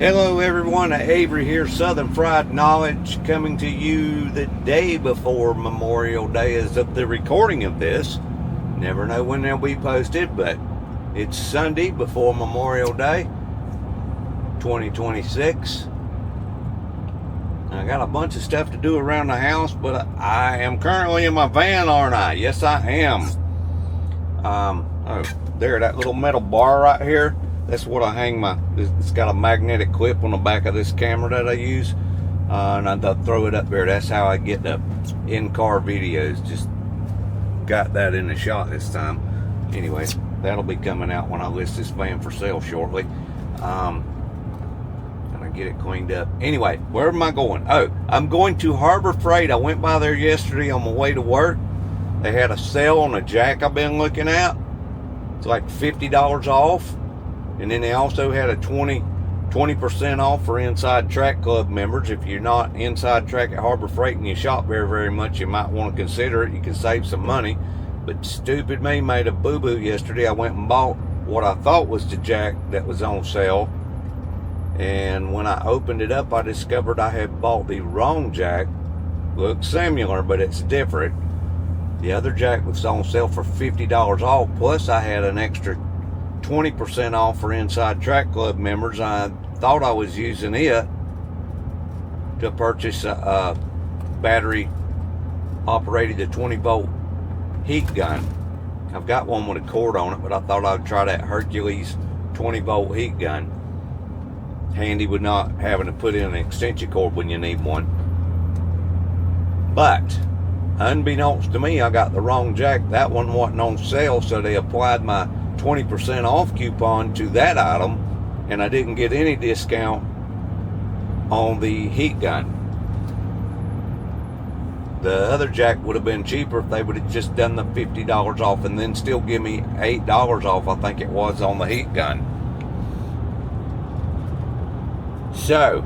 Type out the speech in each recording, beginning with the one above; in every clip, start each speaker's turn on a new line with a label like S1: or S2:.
S1: Hello everyone, Avery here, Southern Fried Knowledge, coming to you the day before Memorial Day as of the recording of this. Never know when they'll be posted, but it's Sunday before Memorial Day 2026. I got a bunch of stuff to do around the house, but I am currently in my van, aren't I? Yes, I am. Oh, there, that little metal bar right here. That's what I hang it's got a magnetic clip on the back of this camera that I use. And I throw it up there. That's how I get the in-car videos. Just got that in the shot this time. Anyway, that'll be coming out when I list this van for sale shortly. And I get it cleaned up. Anyway, where am I going? Oh, I'm going to Harbor Freight. I went by there yesterday on my way to work. They had a sale on a jack I've been looking at. It's like $50 off. And then they also had a 20% off for Inside Track Club members. If you're not Inside Track at Harbor Freight and you shop very much, you might want to consider it. You can save some money. But stupid me made a boo-boo yesterday. I went and bought what I thought was the jack that was on sale. And when I opened it up, I discovered I had bought the wrong jack. Looks similar, but it's different. The other jack was on sale for $50 off. Plus, I had an extra 20% off for Inside Track Club members. I thought I was using it to purchase a battery operated a 20-volt heat gun. I've got one with a cord on it, but I thought I'd try that Hercules 20-volt heat gun. Handy with not having to put in an extension cord when you need one. But unbeknownst to me, I got the wrong jack. That one wasn't on sale, so they applied my 20% off coupon to that item, and I didn't get any discount on the heat gun. The other jack would have been cheaper if they would have just done the $50 off and then still give me $8 off, I think it was, on the heat gun. So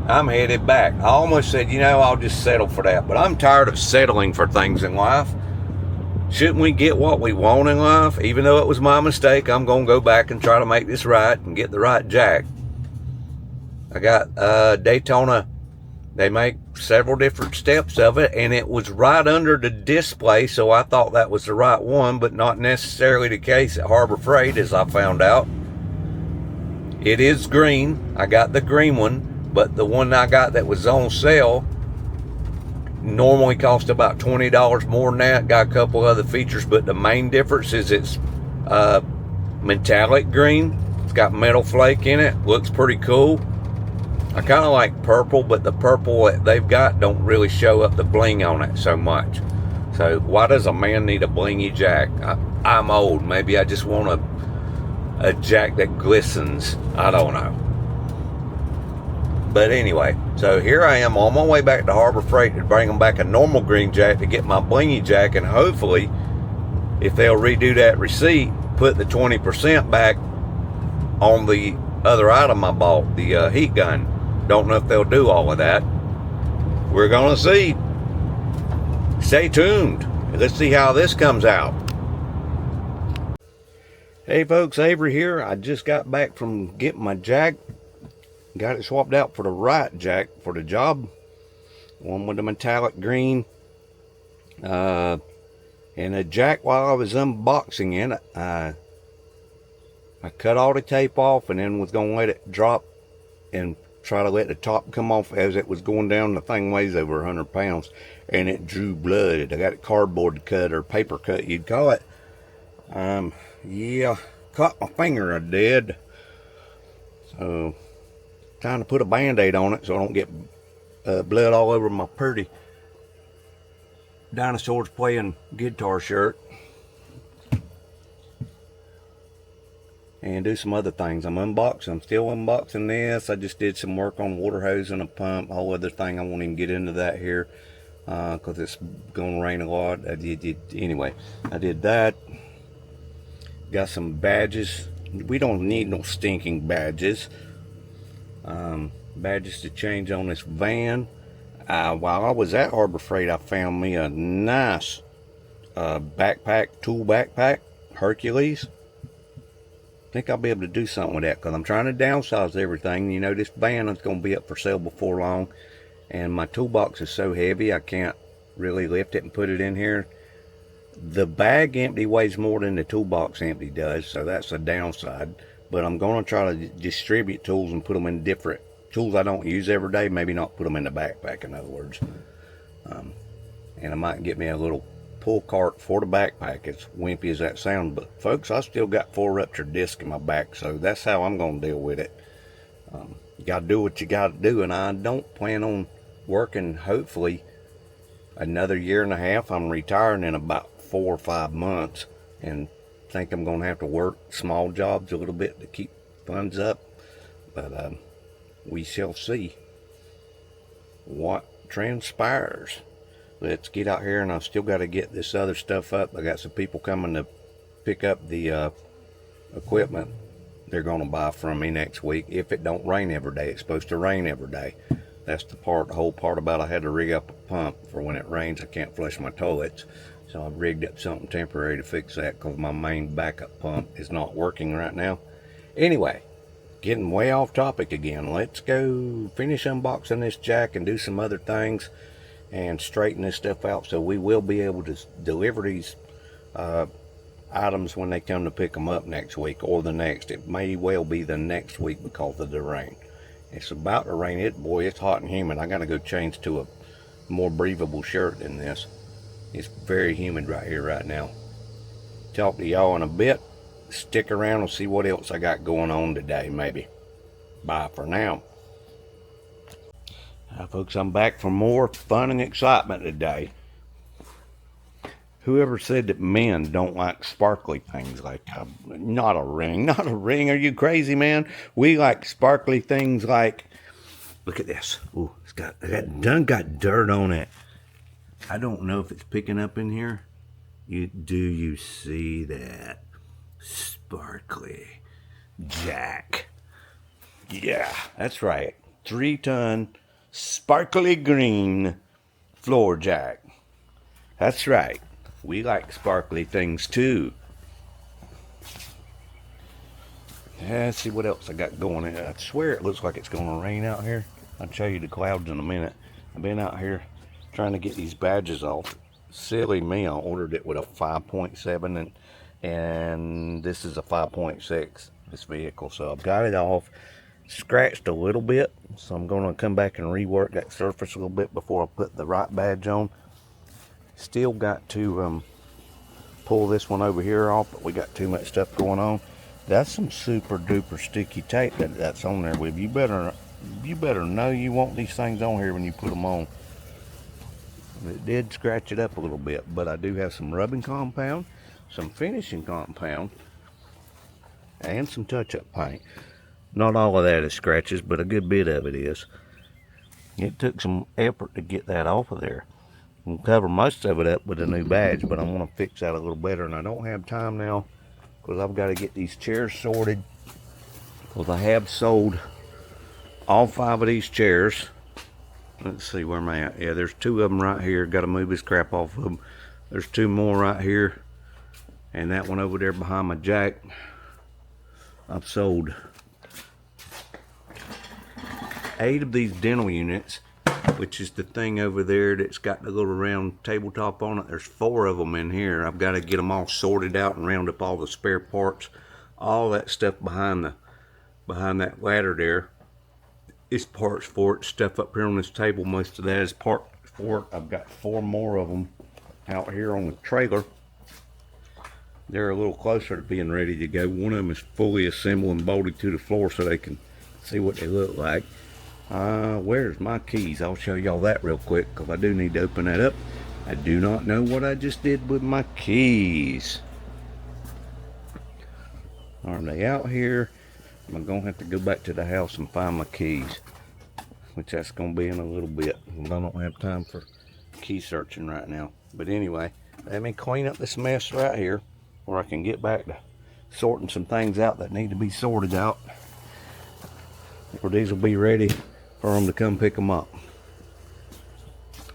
S1: I'm headed back. I almost said, I'll just settle for that, but I'm tired of settling for things in life. Shouldn't we get what we want in life? Even though it was my mistake, I'm going to go back and try to make this right and get the right jack. I got Daytona. They make several different steps of it, and it was right under the display, so I thought that was the right one, but not necessarily the case at Harbor Freight, as I found out. It is green. I got the green one, but the one I got that was on sale normally cost about $20 more than that. Got a couple other features, but the main difference is it's metallic green. It's got metal flake in it. Looks pretty cool. I kind of like purple, but the purple that they've got don't really show up the bling on it so much. So why does a man need a blingy jack? I'm old. Maybe I just want a jack that glistens. I don't know. But anyway, so here I am on my way back to Harbor Freight to bring them back a normal green jack to get my blingy jack, and hopefully, if they'll redo that receipt, put the 20% back on the other item I bought, the heat gun. Don't know if they'll do all of that. We're gonna see. Stay tuned. Let's see how this comes out. Hey folks, Avery here. I just got back from getting my jack. Got it swapped out for the right jack for the job. One with the metallic green. And the jack, while I was unboxing it, I cut all the tape off and then was going to let it drop and try to let the top come off as it was going down. The thing weighs over 100 pounds and it drew blood. I got it cardboard cut, or paper cut you'd call it. Yeah, cut my finger, I did. So trying to put a band-aid on it so I don't get blood all over my pretty dinosaurs playing guitar shirt. And do some other things. I'm still unboxing this. I just did some work on water hose and a pump, a whole other thing. I won't even get into that here because it's gonna rain a lot. Anyway, I did that. Got some badges. We don't need no stinking badges. Badges to change on this van. While I was at Harbor Freight, I found me a nice tool backpack, Hercules. think I'll be able to do something with that, because I'm trying to downsize everything. You know, this van is going to be up for sale before long, and my toolbox is so heavy I can't really lift it and put it in here. The bag empty weighs more than the toolbox empty does, so that's a downside. But I'm going to try to distribute tools and put them in different tools I don't use every day. Maybe not put them in the backpack, in other words. And I might get me a little pull cart for the backpack, as wimpy as that sounds. But folks, I still got 4 ruptured discs in my back, so that's how I'm going to deal with it. You got to do what you got to do, and I don't plan on working, hopefully, another year and a half. I'm retiring in about 4 or 5 months, and think I'm going to have to work small jobs a little bit to keep funds up. But we shall see what transpires. Let's get out here, and I've still got to get this other stuff up. I got some people coming to pick up the equipment they're going to buy from me next week, if it don't rain every day. It's supposed to rain every day. That's the whole part about I had to rig up a pump for when it rains. I can't flush my toilets, so I've rigged up something temporary to fix that, because my main backup pump is not working right now. Anyway, getting way off topic again. Let's go finish unboxing this jack and do some other things and straighten this stuff out, so we will be able to deliver these items when they come to pick them up next week or the next. It may well be the next week because of the rain. It's about to rain. Boy, it's hot and humid. I gotta go change to a more breathable shirt than this. It's very humid right here right now. Talk to y'all in a bit. Stick around and see what else I got going on today, maybe. Bye for now. Now, folks, I'm back for more fun and excitement today. Whoever said that men don't like sparkly things, like not a ring, are you crazy, man? We like sparkly things like, look at this. Ooh, got dirt on it. I don't know if it's picking up in here. Do you see that? Sparkly jack. Yeah, that's right. 3-ton sparkly green floor jack. That's right. We like sparkly things too. Let's see what else I got going on. I swear it looks like it's going to rain out here. I'll show you the clouds in a minute. I've been out here trying to get these badges off. Silly me, I ordered it with a 5.7 and this is a 5.6, this vehicle. So I've got it off, scratched a little bit. So I'm going to come back and rework that surface a little bit before I put the right badge on. Still got to pull this one over here off, but we got too much stuff going on. That's some super duper sticky tape that's on there with you. You better know you want these things on here when you put them on. It did scratch it up a little bit, but I do have some rubbing compound, some finishing compound, and some touch-up paint. Not all of that is scratches, but a good bit of it is. It took some effort to get that off of there. We'll cover most of it up with a new badge, but I want to fix that a little better, and I don't have time now because I've got to get these chairs sorted, because I have sold all 5 of these chairs. Let's see where am I at. Yeah, there's 2 of them right here. Got to move this crap off of them. There's 2 more right here, and that one over there behind my jack. I've sold 8 of these dental units, which is the thing over there that's got the little round tabletop on it. There's 4 of them in here. I've got to get them all sorted out and round up all the spare parts. All that stuff behind that ladder there is parts for it. Stuff up here on this table, most of that is part for it. I've got 4 more of them out here on the trailer. They're a little closer to being ready to go. One of them is fully assembled and bolted to the floor so they can see what they look like. Where's my keys? I'll show y'all that real quick, because I do need to open that up. I do not know what I just did with my keys. Are they out here? I'm gonna have to go back to the house and find my keys, which that's gonna be in a little bit. I don't have time for key searching right now. But anyway, let me clean up this mess right here, where I can get back to sorting some things out that need to be sorted out, or these will be ready for them to come pick them up.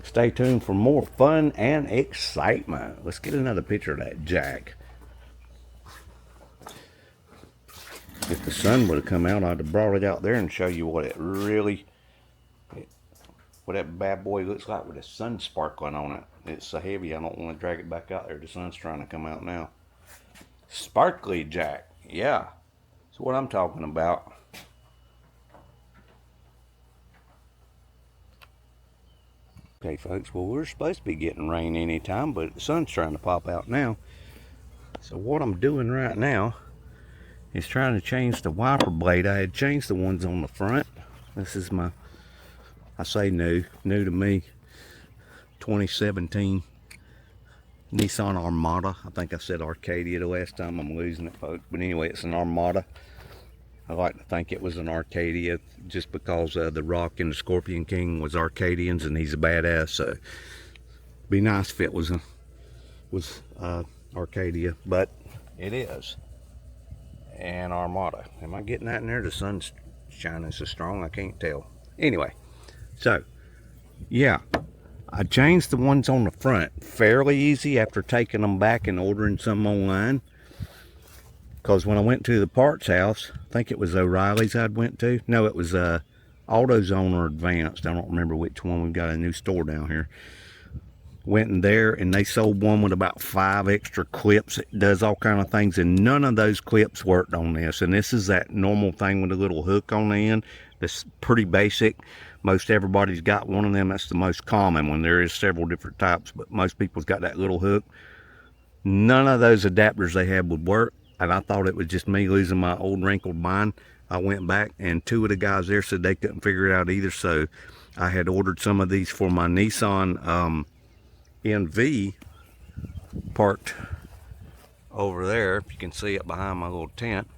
S1: Stay tuned for more fun and excitement. Let's get another picture of that jack. If the sun would have come out, I'd have brought it out there and show you what what that bad boy looks like with the sun sparkling on it. It's so heavy I don't want to drag it back out there. The sun's trying to come out now. Sparkly Jack. Yeah, that's what I'm talking about. Okay, folks, well, we're supposed to be getting rain anytime, but the sun's trying to pop out now. So what I'm doing right now is trying to change the wiper blade. I had changed the ones on the front. This is my, I say new to me, 2017 Nissan Armada. I think I said Arcadia the last time. I'm losing it, folks. But anyway, it's an Armada. I like to think it was an Arcadia just because The Rock and the Scorpion King was Arcadians and he's a badass. So it'd be nice if it was Arcadia, but it is an Armada. Am I getting that in there? The sun's shining so strong I can't tell. Anyway, so yeah, I changed the ones on the front fairly easy after taking them back and ordering some online. Because when I went to the parts house, I think it was O'Reilly's I'd went to. No, it was AutoZone or Advanced. I don't remember which one. We've got a new store down here. Went in there and they sold one with about 5 extra clips. It does all kind of things, and none of those clips worked on this. And this is that normal thing with a little hook on the end. That's pretty basic. Most everybody's got one of them. That's the most common one. There is several different types, but most people's got that little hook. None of those adapters they had would work. And I thought it was just me losing my old wrinkled mind. I went back and 2 of the guys there said they couldn't figure it out either. So I had ordered some of these for my Nissan NV parked over there. If you can see it behind my little tent.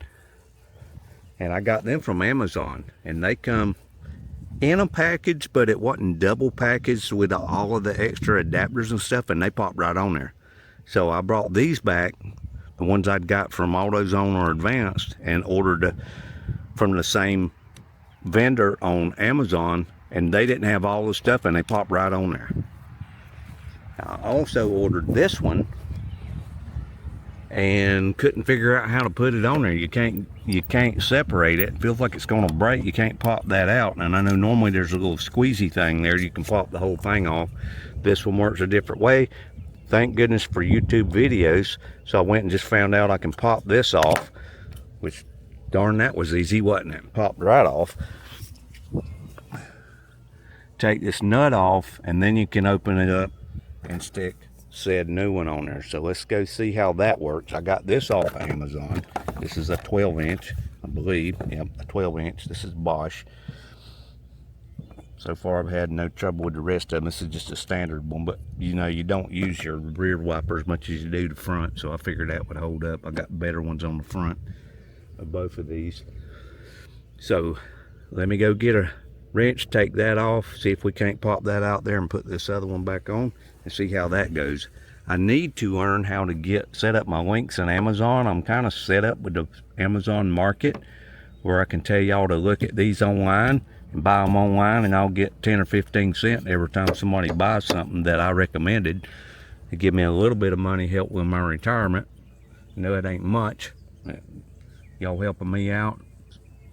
S1: And I got them from Amazon. And they come in a package, but it wasn't double packaged with all of the extra adapters and stuff. And they popped right on there. So I brought these back, the ones I'd got from AutoZone or Advanced, and ordered from the same vendor on Amazon, and they didn't have all the stuff and they popped right on there. I also ordered this one and couldn't figure out how to put it on there. You can't separate it. It feels like it's going to break. You can't pop that out. And I know normally there's a little squeezy thing there. You can pop the whole thing off. This one works a different way. Thank goodness for YouTube videos. So I went and just found out I can pop this off, which darn, that was easy, wasn't it? Popped right off. Take this nut off and then you can open it up and stick said new one on there. So let's go see how that works. I got this off Amazon. This is a 12-inch, I believe. Yep, a 12-inch. This is Bosch. So far I've had no trouble with the rest of them. This is just a standard one, but you know, you don't use your rear wiper as much as you do the front, so I figured that would hold up. I got better ones on the front of both of these. So let me go get a wrench, take that off, see if we can't pop that out there and put this other one back on and see how that goes. I need to learn how to set up my links in Amazon. I'm kind of set up with the Amazon market where I can tell y'all to look at these online and buy them online, and I'll get 10 or 15 cents every time somebody buys something that I recommended. To give me a little bit of money, help with my retirement. You know, it ain't much. Y'all helping me out,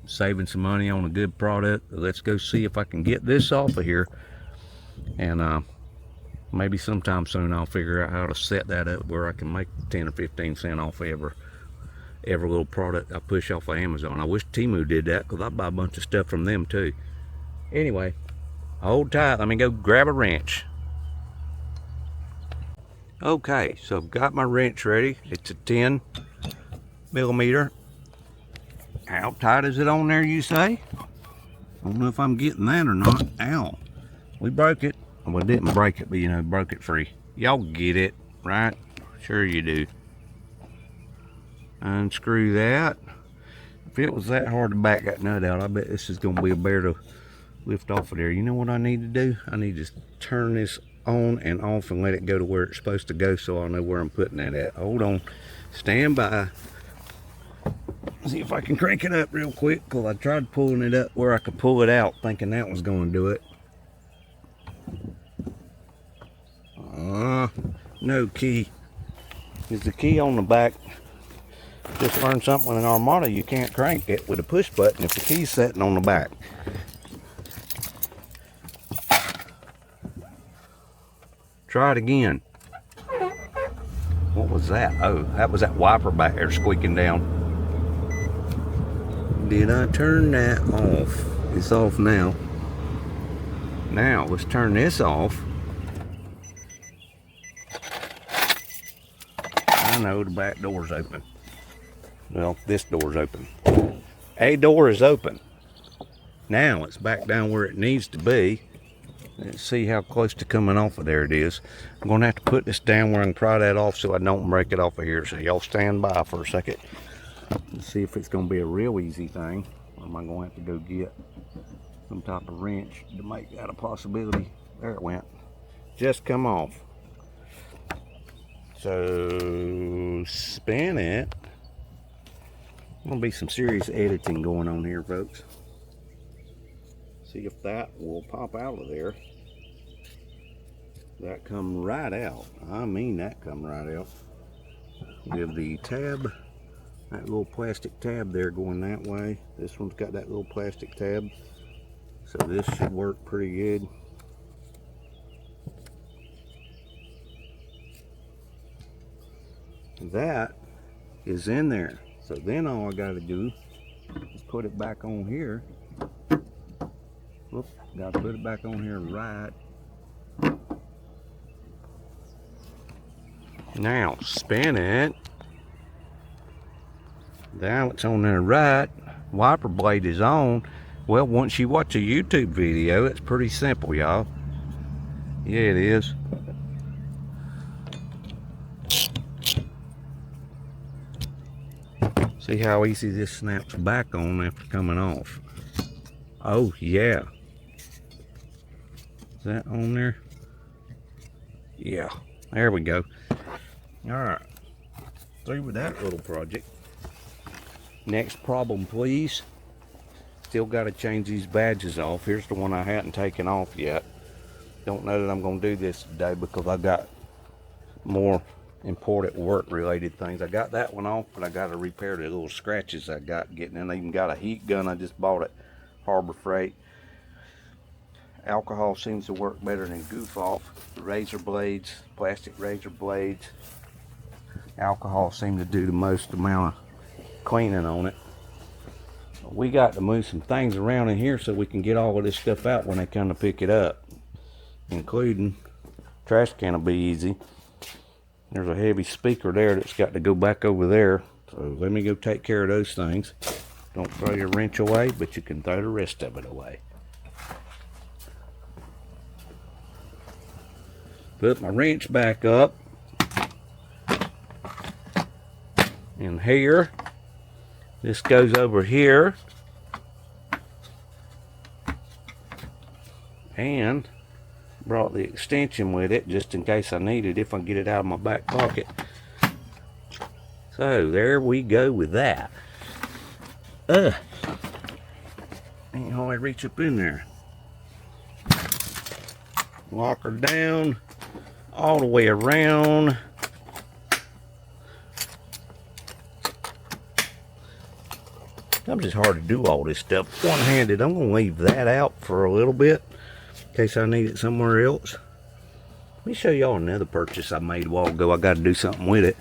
S1: saving some money on a good product. Let's go see if I can get this off of here, and maybe sometime soon I'll figure out how to set that up where I can make 10 or 15 cents off every little product I push off of Amazon. I wish Temu did that, because I buy a bunch of stuff from them too. Anyway, hold tight. Let me go grab a wrench. Okay, so I've got my wrench ready. It's a 10 millimeter. How tight is it on there, you say? I don't know if I'm getting that or not. Ow. We broke it. Well, we didn't break it, but you know, broke it free. Y'all get it, right? Sure you do. Unscrew that. If it was that hard to back that nut out, I bet this is going to be a bear to lift off of there. You know what I need to do? I need to turn this on and off and let it go to where it's supposed to go, so I know where I'm putting that at. Hold on. Stand by. See if I can crank it up real quick, because I tried pulling it up where I could pull it out, thinking that was going to do it. No key. Is the key on the back? Just learned something with an Armada. You can't crank it with a push button if the key's sitting on the back. Try it again. What was that? Oh, that was that wiper back there squeaking down. Did I turn that off? It's off now. Now, let's turn this off. I know the back door's open. Well, this door's open. A door is open. Now it's back down where it needs to be. Let's see how close to coming off of there it is. I'm going to have to put this down where I can pry that off so I don't break it off of here. So y'all stand by for a second. Let's see if it's going to be a real easy thing. Or am I going to have to go get some type of wrench to make that a possibility? There it went. Just come off. So spin it. Gonna be some serious editing going on here, folks. See if that will pop out of there. That come right out. I mean, that come right out. With the tab, that little plastic tab there going that way. This one's got that little plastic tab. So this should work pretty good. That is in there. So then all I gotta do is put it back on here. Whoop, gotta put it back on here right. Now spin it. Now it's on there right. Wiper blade is on. Well, once you watch a YouTube video, it's pretty simple, y'all. Yeah, it is. See how easy this snaps back on after coming off. Oh, yeah. Is that on there? Yeah, there we go. All right, through with that little project. Next problem, please. Still got to change these badges off. Here's the one I hadn't taken off yet. Don't know that I'm going to do this today because I got more important work related things. I got that one off, but I got to repair the little scratches I got getting in. I even got a heat gun I just bought at Harbor Freight. Alcohol seems to work better than goof off. The razor blades, plastic razor blades, alcohol seemed to do the most amount of cleaning on it. We got to move some things around in here so we can get all of this stuff out when they come to pick it up, including trash can will be easy. There's a heavy speaker there that's got to go back over there. So let me go take care of those things. Don't throw your wrench away, but you can throw the rest of it away. Put my wrench back up. In here. This goes over here. And brought the extension with it just in case I need it if I get it out of my back pocket. So there we go with that. Ain't hardly reach up in there. Lock her down all the way around. I'm just hard to do all this stuff one-handed. I'm gonna leave that out for a little bit in case I need it somewhere else. Let me show y'all another purchase I made a while ago. I got to do something with it.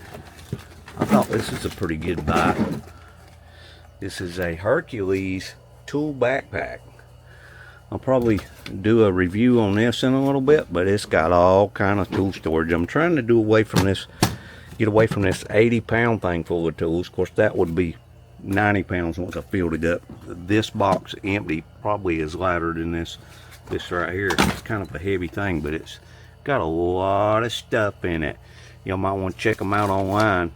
S1: I thought this is a pretty good buy. This is a Hercules tool backpack. I'll probably do a review on this in a little bit, but it's got all kind of tool storage. I'm trying to get away from this 80-pound thing full of tools. Of course, that would be 90 pounds once I filled it up. This box empty probably is lighter than this right here. It's kind of a heavy thing, but it's got a lot of stuff in it. Y'all might want to check them out online.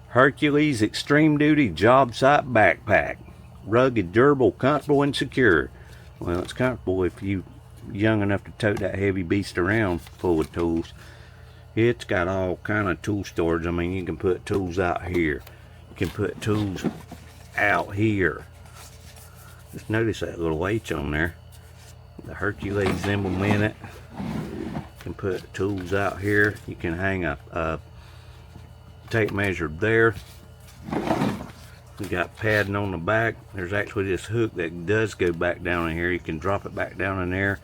S1: Hercules Extreme Duty Job Site Backpack. Rugged, durable, comfortable, and secure. Well, it's comfortable if you're young enough to tote that heavy beast around full of tools. It's got all kind of tool storage. I mean, you can put tools out here. You can put tools out here. Just notice that little H on there. The Hercules emblem in it. You can put tools out here. You can hang a tape measure there. We got padding on the back. There's actually this hook that does go back down in here. You can drop it back down in there,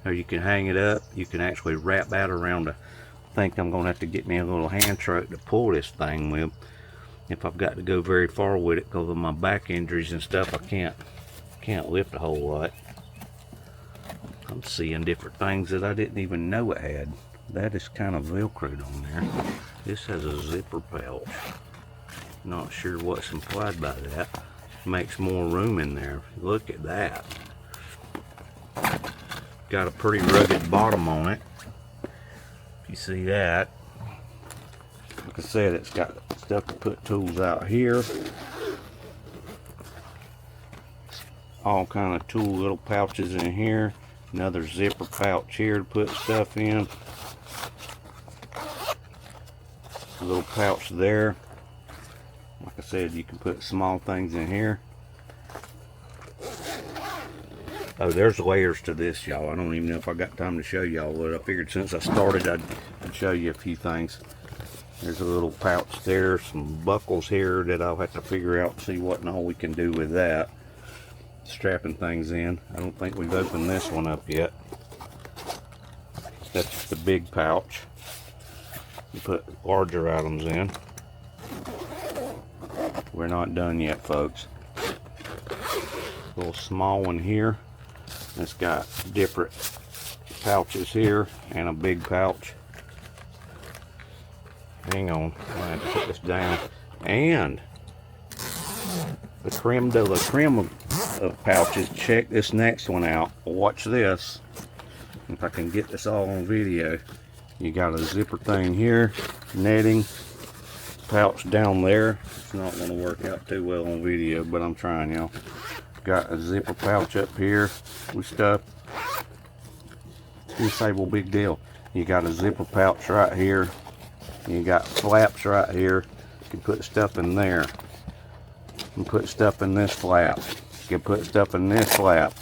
S1: or you can hang it up. You can actually wrap that around. I think I'm gonna have to get me a little hand truck to pull this thing with, if I've got to go very far with it, because of my back injuries and stuff. I can't lift a whole lot. I'm seeing different things that I didn't even know it had. That is kind of velcroed on there. This has a zipper pouch. Not sure what's implied by that. Makes more room in there. Look at that. Got a pretty rugged bottom on it. If you see that. Like I said, it's got stuff to put tools out here. All kind of tool little pouches in here. Another zipper pouch here to put stuff in. A little pouch there. Like I said, you can put small things in here. Oh, there's layers to this, y'all. I don't even know if I got time to show y'all, but I figured since I started, I'd show you a few things. There's a little pouch there, some buckles here that I'll have to figure out and see what and all we can do with that. Strapping things in. I don't think we've opened this one up yet. That's just a big pouch. You put larger items in. We're not done yet, folks. A little small one here. It's got different pouches here and a big pouch. Hang on, I'm gonna have to put this down. And the creme de la creme of pouches. Check this next one out. Watch this. If I can get this all on video. You got a zipper thing here, netting, pouch down there. It's not going to work out too well on video, but I'm trying, y'all. Got a zipper pouch up here with stuff. You say, well, big deal. You got a zipper pouch right here. You got flaps right here. You can put stuff in there. You can put stuff in this flap. You can put stuff in this flap.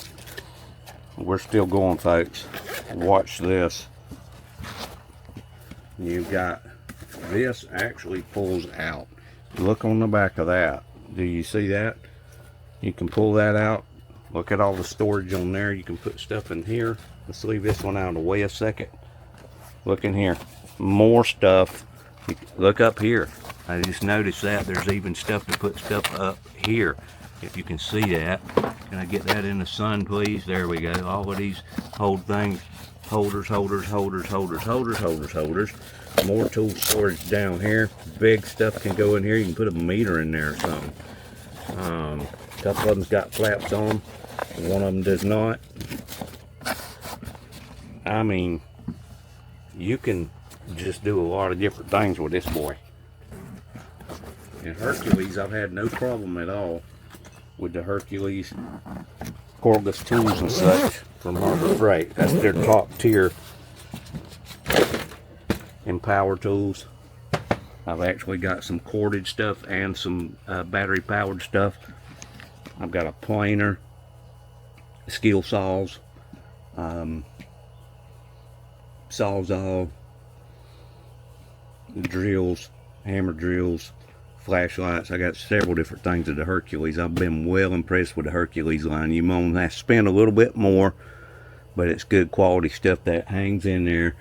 S1: We're still going, folks. Watch this. You've got this actually pulls out. Look on the back of that. Do you see that? You can pull that out. Look at all the storage on there. You can put stuff in here. Let's leave this one out of the way a second. Look in here. More stuff. Look up here. I just noticed that there's even stuff to put stuff up here. If you can see that. Can I get that in the sun, please? There we go. All of these hold things. Holders, holders, holders, holders, holders, holders, holders. More tool storage down here. Big stuff can go in here. You can put a meter in there or something. A couple of them's got flaps on. One of them does not. I mean, you can just do a lot of different things with this boy. And Hercules, I've had no problem at all with the Hercules cordless tools and such from Harbor Freight. That's their top tier in power tools. I've actually got some corded stuff and some battery powered stuff. I've got a planer, skill saws, sawzall, drills, hammer drills, flashlights. I got several different things of the Hercules. I've been well impressed with the Hercules line. You might have to spend a little bit more, but it's good quality stuff that hangs in there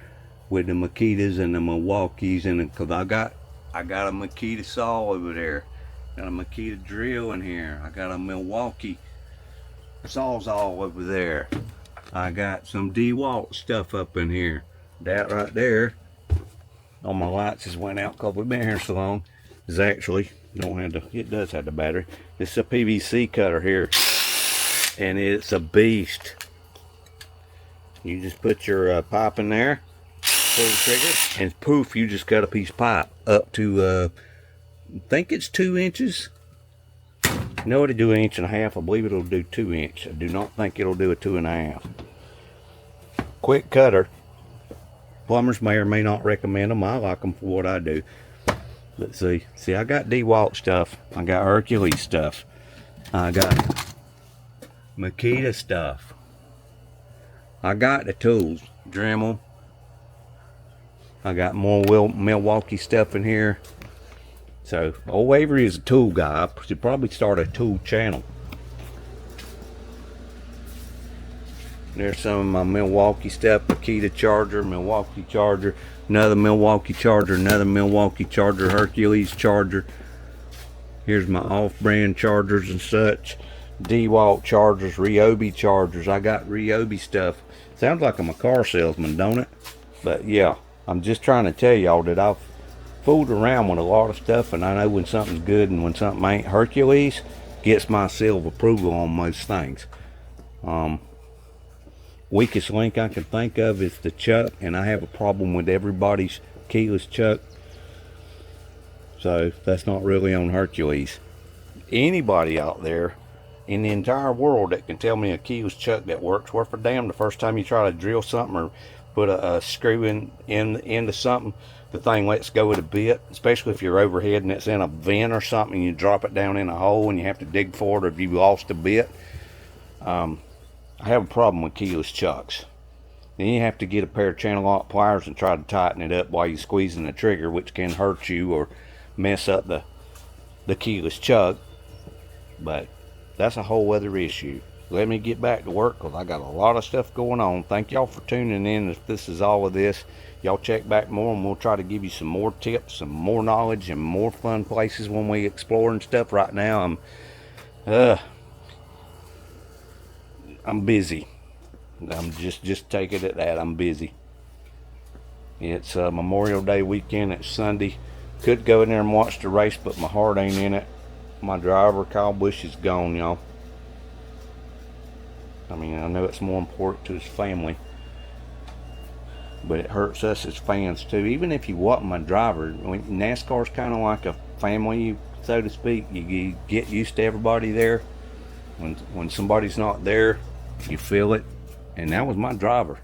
S1: with the Makitas and the Milwaukees. And because I got a Makita saw over there, got a Makita drill in here, I got a Milwaukee sawzall over there, I got some DeWalt stuff up in here. That right there, all my lights just went out because we've been here so long, is actually, it does have the battery. It's a PVC cutter here, and it's a beast. You just put your pipe in there, pull the trigger, and poof, you just got a piece of pipe up to, I think it's 2 inches. No, it'll do 1.5 inches. I believe it'll do 2 inch. I do not think it'll do a 2.5. Quick cutter. Plumbers may or may not recommend them. I like them for what I do. But see, I got DeWalt stuff. I got Hercules stuff. I got Makita stuff. I got the tools. Dremel. I got more Milwaukee stuff in here. So old Avery is a tool guy. I should probably start a tool channel. There's some of my Milwaukee stuff. Akita charger, Milwaukee charger, another Milwaukee charger, another Milwaukee charger, Hercules charger. Here's my off-brand chargers and such. DeWalt chargers, Ryobi chargers. I got Ryobi stuff. Sounds like I'm a car salesman, don't it? But yeah, I'm just trying to tell y'all that I've fooled around with a lot of stuff, and I know when something's good and when something ain't. Hercules gets my seal of approval on most things. Weakest link I can think of is the chuck, and I have a problem with everybody's keyless chuck. So that's not really on Hercules. Anybody out there in the entire world that can tell me a keyless chuck that works worth a damn the first time you try to drill something or put a screw into something, the thing lets go of the bit, especially if you're overhead and it's in a vent or something and you drop it down in a hole and you have to dig for it, or if you lost a bit. I have a problem with keyless chucks. Then you have to get a pair of channel lock pliers and try to tighten it up while you're squeezing the trigger, which can hurt you or mess up the keyless chuck. But that's a whole other issue. Let me get back to work because I got a lot of stuff going on. Thank y'all for tuning in. If this is all of this, y'all check back more and we'll try to give you some more tips, some more knowledge, and more fun places when we explore and stuff. Right now I'm busy. I'm just take it at that. I'm busy. It's Memorial Day weekend. It's Sunday. Could go in there and watch the race, but my heart ain't in it. My driver, Kyle Busch, is gone, y'all. I mean, I know it's more important to his family, but it hurts us as fans too. Even if you wasn't my driver, NASCAR's kind of like a family, so to speak. You get used to everybody there. When somebody's not there, you feel it. And that was my driver.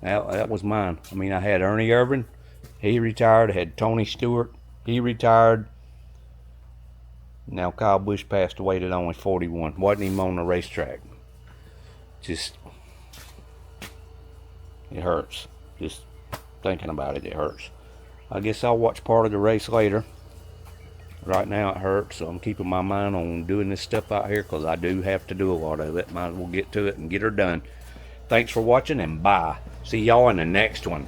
S1: That was mine. I mean, I had Ernie Irvin. He retired. I had Tony Stewart. He retired. Now Kyle Busch passed away at only 41. Wasn't even on the racetrack. Just, it hurts. Just thinking about it, it hurts. I guess I'll watch part of the race later. Right now it hurts, so I'm keeping my mind on doing this stuff out here because I do have to do a lot of it. Might as well get to it and get her done. Thanks for watching, and bye. See y'all in the next one.